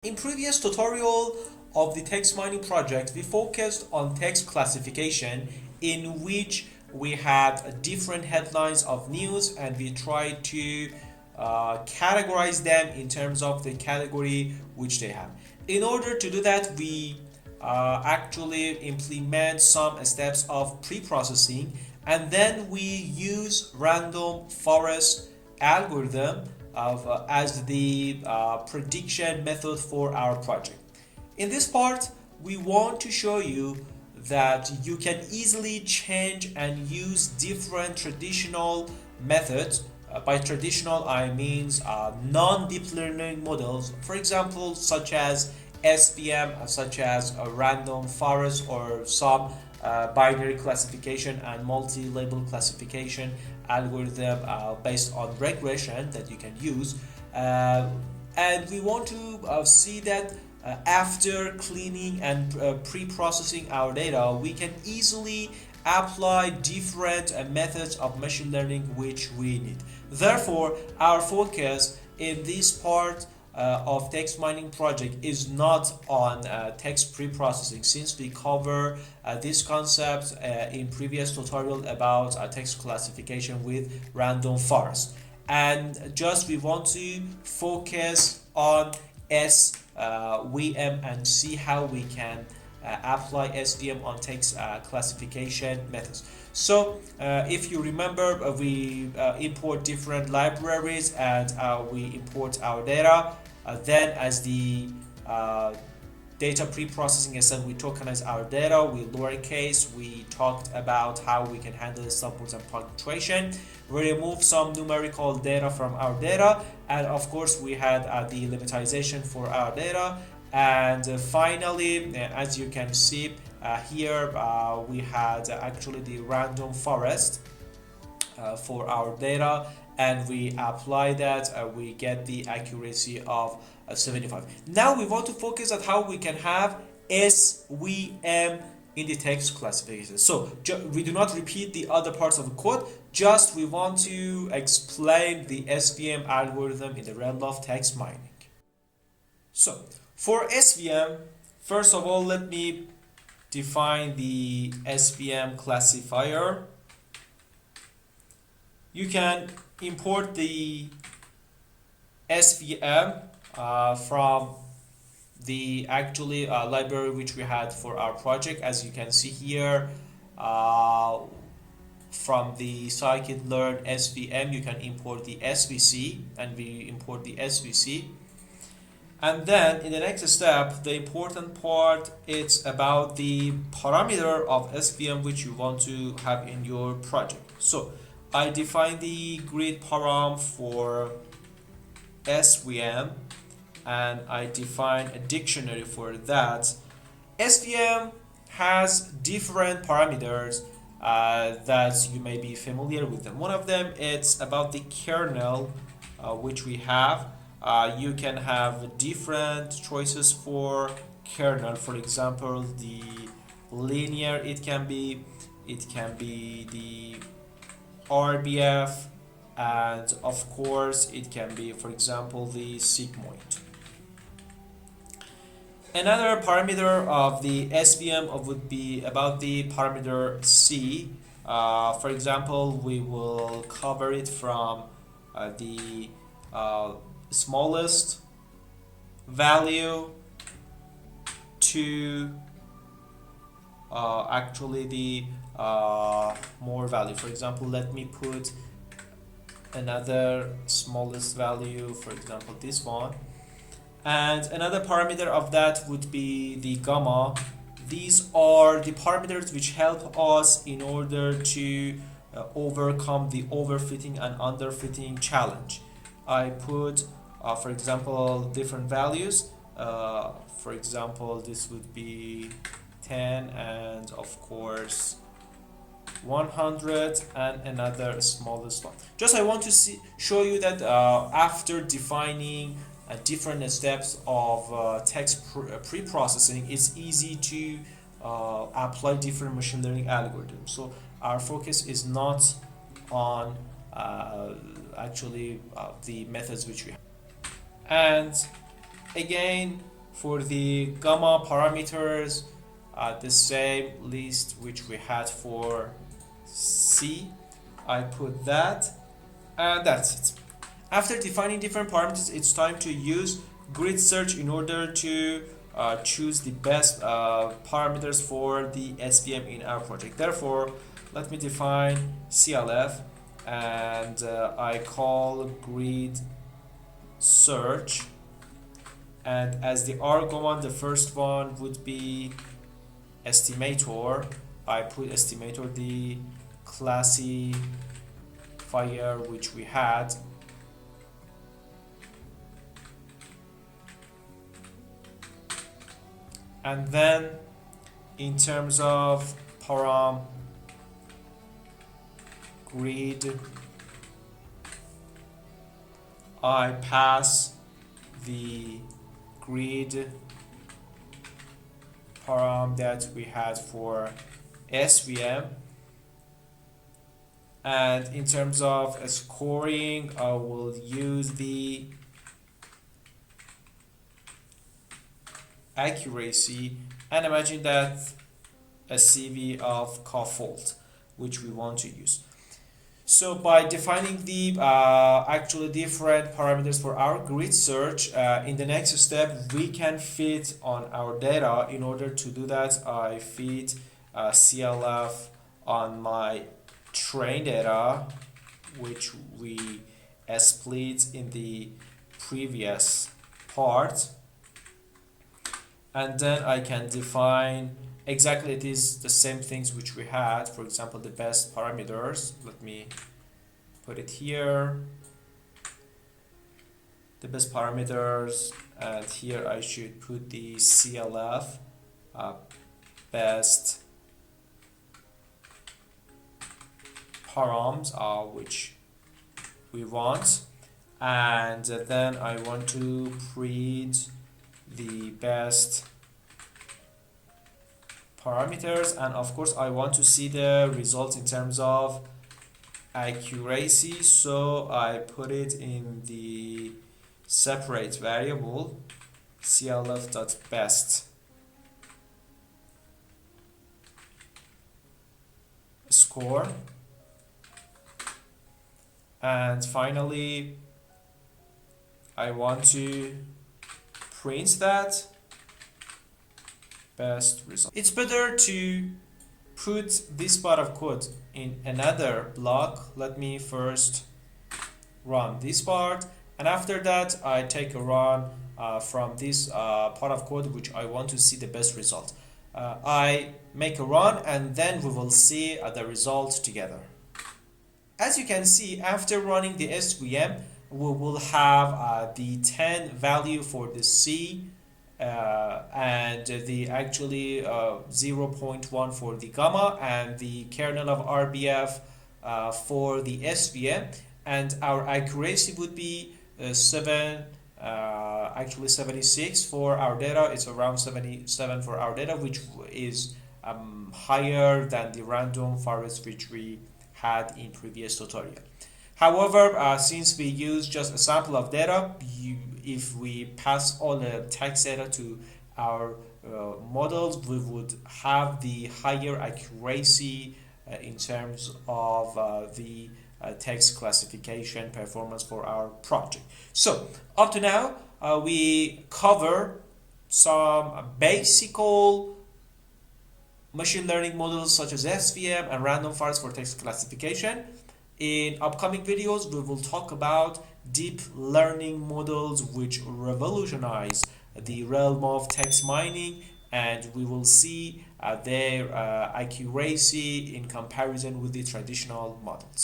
In previous tutorial of the text mining project, we focused on text classification, in which we had different headlines of news and we tried to categorize them in terms of the category which they have. In order to do that, we actually implement some steps of pre-processing, and then we use random forest algorithm as the prediction method for our project. In this part, we want to show you that you can easily change and use different traditional methods. By traditional, I mean non-deep learning models, for example, such as SVM, such as a random forest, or some binary classification and multi-label classification algorithm based on regression that you can use. And we want to see that after cleaning and pre-processing our data, we can easily apply different methods of machine learning which we need. Therefore, our focus in this part of text mining project is not on text pre-processing, since we cover this concept in previous tutorial about text classification with random forest, and just we want to focus on SVM and see how we can apply SVM on text classification methods. So if you remember, we import different libraries and we import our data. Then as the data pre-processing step, we tokenize our data, we lowercase, we talked about how we can handle the subwords and punctuation. We remove some numerical data from our data, and of course we had the lemmatization for our data. And finally, as you can see here, we had actually the random forest for our data, and we apply that, we get the accuracy of 75. Now we want to focus on how we can have SVM in the text classification. So we do not repeat the other parts of the code, just we want to explain the SVM algorithm in the realm of text mining. So for SVM, first of all, let me define the SVM classifier. You can import the SVM from the actually library which we had for our project. As you can see here, from the scikit-learn SVM, you can import the SVC, and we import the SVC. And then in the next step, the important part, it's about the parameter of SVM which you want to have in your project. So I define the grid param for SVM, and I define a dictionary for that. SVM has different parameters that you may be familiar with them. One of them, it's about the kernel which we have. You can have different choices for kernel. For example, the linear, it can be the RBF, and of course it can be, for example, the sigmoid. Another parameter of the SVM would be about the parameter C. For example, we will cover it from the smallest value to actually the more value. For example, let me put another smallest value, for example this one, and another parameter of that would be the gamma. These are the parameters which help us in order to overcome the overfitting and underfitting challenge. I put for example different values. For example, this would be 10, and of course 100, and another smallest one. Just I want to show you that after defining different steps of text pre-processing, it's easy to apply different machine learning algorithms. So our focus is not on actually the methods which we have. And again, For the gamma parameters, the same list which we had for C. I put that, and that's it. After defining different parameters, it's time to use grid search in order to choose the best parameters for the SVM in our project. Therefore, let me define CLF, and I call grid search, and as the argument, the first one would be estimator. I put estimator, the classifier which we had, and then in terms of param grid, I pass the grid param that we had for SVM, and in terms of scoring, I will use the accuracy, and imagine that a CV of fault which we want to use. So by defining the actually different parameters for our grid search, in the next step we can fit on our data. In order to do that, I fit CLF on my train data, which we split in the previous part, and then I can define exactly it is the same things which we had. For example, the best parameters, let me put it here, the best parameters, and here I should put the CLF best params which we want, and then I want to print the best parameters, and of course I want to see the results in terms of accuracy, so I put it in the separate variable clf.best score, and finally I want to print that best result. It's better to put this part of code in another block. Let me first run this part, and after that I take a run from this part of code which I want to see the best result. I make a run, and then we will see the result together. As you can see, after running the SVM, we will have the 10 value for the C, and the actually 0.1 for the gamma, and the kernel of RBF for the SVM, and our accuracy would be 76 for our data. It's around 77 for our data, which is higher than the random forest which we had in previous tutorial. However, since we use just a sample of data, if we pass all the text data to our models, we would have the higher accuracy in terms of the text classification performance for our project. So up to now, we cover some basic machine learning models such as SVM and random forest for text classification. In upcoming videos, we will talk about deep learning models which revolutionize the realm of text mining, and we will see their accuracy in comparison with the traditional models.